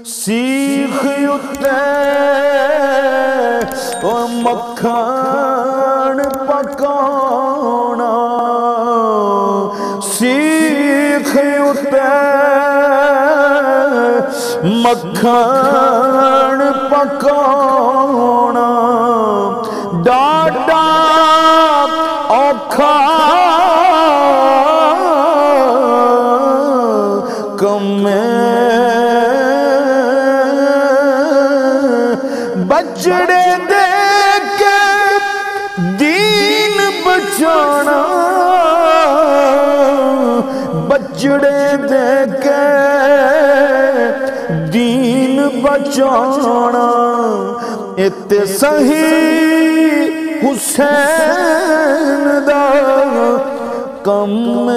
سیخ اتے او مکھن پکانا سیخ اتے مکھن پکانا ڈاڈا اوکھا بچڑے دے کے دین بچانا بچڑے دے کے دین بچانا اتے صحیح حسین دا کم